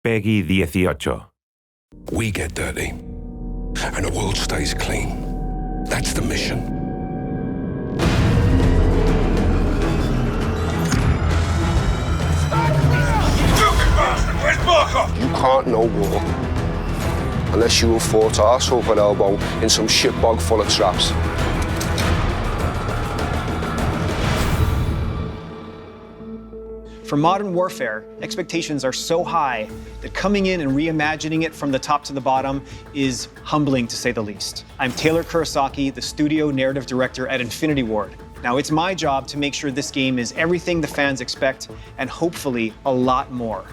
Peggy 18. We get dirty, and the world stays clean. That's the mission. You can't know war unless you have fought arse over elbow in some shitbog full of traps. For modern warfare, expectations are so high that coming in and reimagining it from the top to the bottom is humbling, to say the least. I'm Taylor Kurosaki, the studio narrative director at Infinity Ward. Now, it's my job to make sure this game is everything the fans expect, and hopefully a lot more.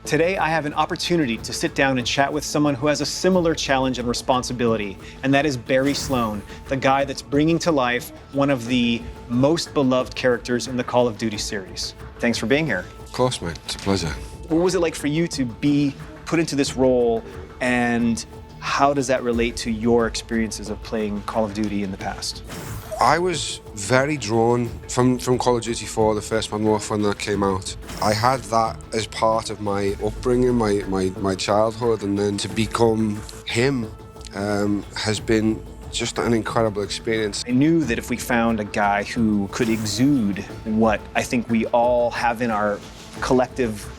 Today, I have an opportunity to sit down and chat with someone who has a similar challenge and responsibility, and that is Barry Sloane, the guy that's bringing to life one of the most beloved characters in the Call of Duty series. Thanks for being here. Of course, mate. It's a pleasure. What was it like for you to be put into this role, and how does that relate to your experiences of playing Call of Duty in the past? I was very drawn from Call of Duty 4, the first Modern Warfare when that came out. I had that as part of my upbringing, my childhood, and then to become him has been just an incredible experience. I knew that if we found a guy who could exude what I think we all have in our collective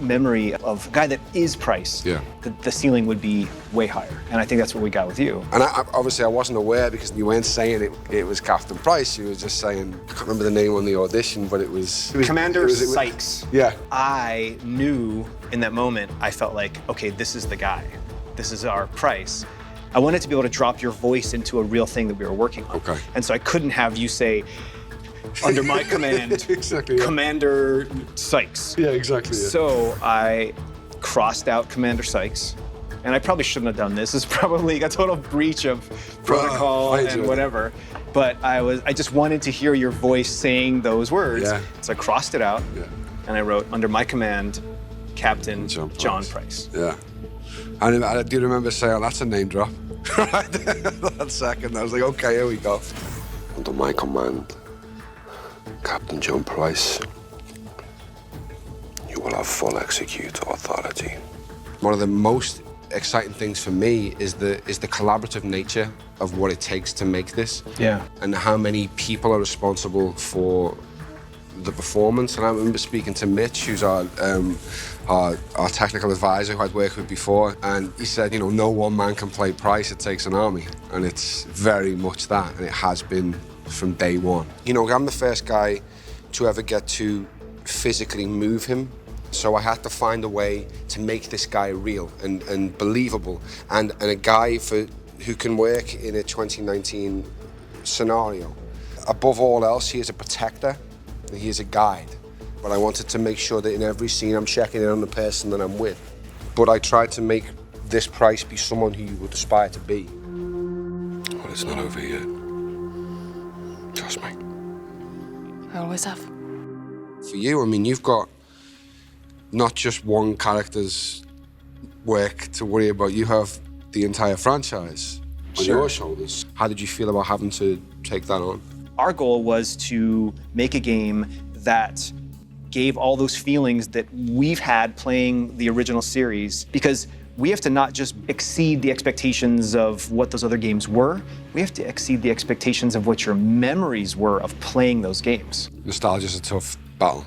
memory of a guy that is Price, Yeah. the ceiling would be way higher. And I think that's what we got with you. And obviously I wasn't aware because you weren't saying it was Captain Price. You were just saying, I can't remember the name on the audition, but it was Commander Sykes. Yeah. I knew in that moment, I felt like, okay, this is the guy. This is our Price. I wanted to be able to drop your voice into a real thing that we were working on. Okay. And so I couldn't have you say, under my command, Exactly, yeah. Commander Sykes. Yeah, exactly. Yeah. So I crossed out Commander Sykes, and I probably shouldn't have done this. It's probably a total breach of protocol and whatever. But I just wanted to hear your voice saying those words. Yeah. So I crossed it out, Yeah. and I wrote, under my command, Captain John Price. Yeah. And I do remember saying, oh, that's a name drop. Right there, that second. I was like, okay, here we go. Under my command, Captain John Price, you will have full executor authority. One of the most exciting things for me is the collaborative nature of what it takes to make this. Yeah. And how many people are responsible for the performance. And I remember speaking to Mitch, who's our technical advisor who I'd worked with before, and he said, you know, no one man can play Price, it takes an army. And it's very much that, and it has been from day one. You know, I'm the first guy to ever get to physically move him, so I had to find a way to make this guy real and believable, and a guy who can work in a 2019 scenario. Above all else, he is a protector, and he is a guide. But I wanted to make sure that in every scene I'm checking in on the person that I'm with. But I tried to make this Price be someone who you would aspire to be. Well, it's not over yet. Trust me. I always have. For you, I mean, you've got not just one character's work to worry about. You have the entire franchise on your shoulders. How did you feel about having to take that on? Our goal was to make a game that gave all those feelings that we've had playing the original series, because we have to not just exceed the expectations of what those other games were, we have to exceed the expectations of what your memories were of playing those games. Nostalgia's a tough battle.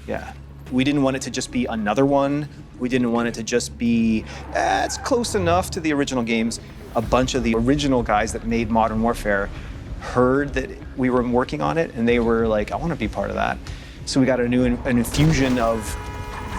Yeah. We didn't want it to just be another one. We didn't want it to just be, it's close enough to the original games. A bunch of the original guys that made Modern Warfare heard that we were working on it, and they were like, I want to be part of that. So we got an infusion of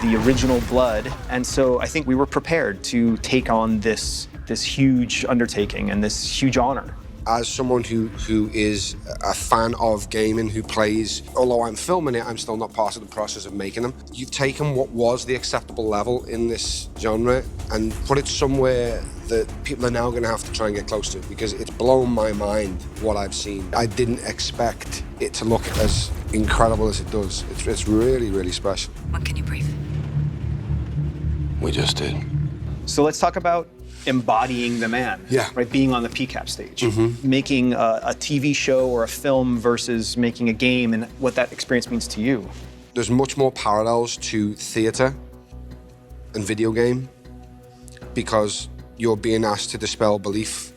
the original blood, and so I think we were prepared to take on this huge undertaking and this huge honor. As someone who is a fan of gaming, who plays, although I'm filming it, I'm still not part of the process of making them. You've taken what was the acceptable level in this genre and put it somewhere that people are now going to have to try and get close to, because it's blown my mind what I've seen. I didn't expect it to look as incredible as it does. It's really, really special. When can you breathe? We just did. So let's talk about embodying the man, Yeah. right? Being on the PCAP stage, Mm-hmm. making a TV show or a film versus making a game, and what that experience means to you. There's much more parallels to theatre and video game, because you're being asked to dispel belief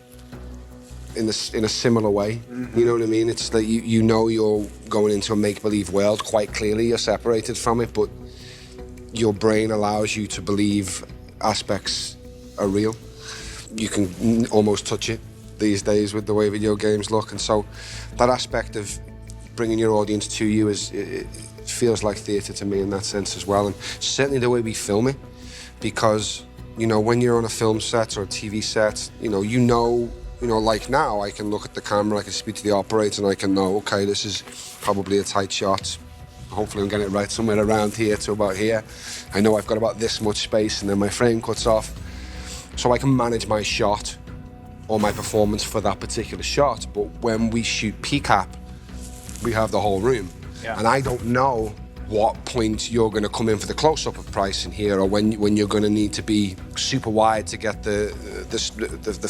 in a similar way. You know what I mean? It's that you know you're going into a make-believe world quite clearly. You're separated from it, but your brain allows you to believe aspects are real. You can almost touch it these days with the way video games look, and so that aspect of bringing your audience to you it feels like theatre to me in that sense as well, and certainly the way we film it, because when you're on a film set or a TV set, like now I can look at the camera, I can speak to the operator, and I can know, okay, this is probably a tight shot. Hopefully I'm getting it right somewhere around here to about here. I know I've got about this much space, and then my frame cuts off. So I can manage my shot or my performance for that particular shot. But when we shoot PCAP, we have the whole room. Yeah. And I don't know what point you're going to come in for the close-up of Price in here, or when you're going to need to be super wide to get the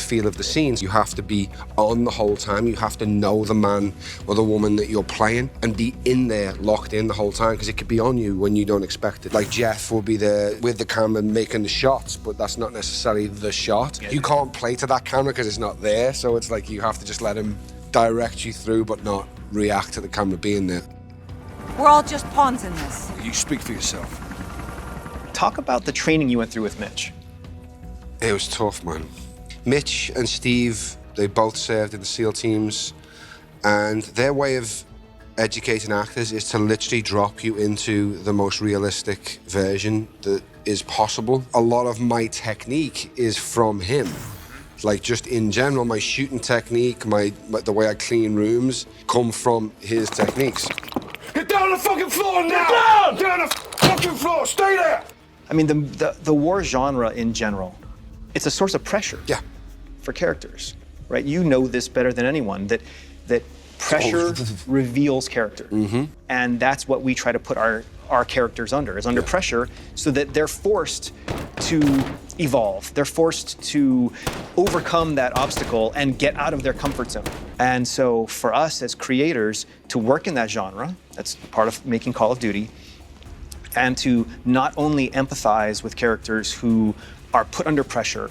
feel of the scenes. You have to be on the whole time. You have to know the man or the woman that you're playing and be in there, locked in the whole time, because it could be on you when you don't expect it. Like Jeff will be there with the camera making the shots, but that's not necessarily the shot. Yeah. You can't play to that camera because it's not there, so it's like you have to just let him direct you through, but not react to the camera being there. We're all just pawns in this. You speak for yourself. Talk about the training you went through with Mitch. It was tough, man. Mitch and Steve, they both served in the SEAL teams, and their way of educating actors is to literally drop you into the most realistic version that is possible. A lot of my technique is from him. Like, just in general, my shooting technique, the way I clean rooms come from his techniques. Get down on the fucking floor now! Get down! Down the fucking floor! Stay there! I mean, the war genre in general, it's a source of pressure. Yeah. For characters, right? You know this better than anyone, that pressure reveals character. And that's what we try to put our characters under, is under pressure, so that they're forced to evolve. They're forced to overcome that obstacle and get out of their comfort zone. And so for us as creators to work in that genre, that's part of making Call of Duty, and to not only empathize with characters who are put under pressure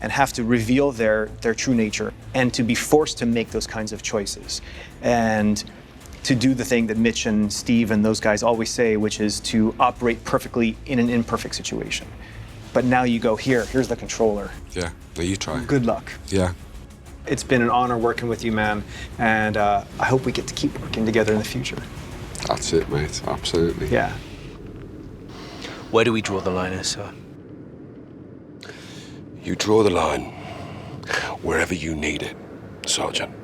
and have to reveal their true nature, and to be forced to make those kinds of choices, and to do the thing that Mitch and Steve and those guys always say, which is to operate perfectly in an imperfect situation. But now you go, here's the controller. Yeah, now you try. Good luck. Yeah. It's been an honor working with you, man, and I hope we get to keep working together in the future. That's it, mate. Absolutely. Yeah. Where do we draw the line, sir? You draw the line wherever you need it, Sergeant.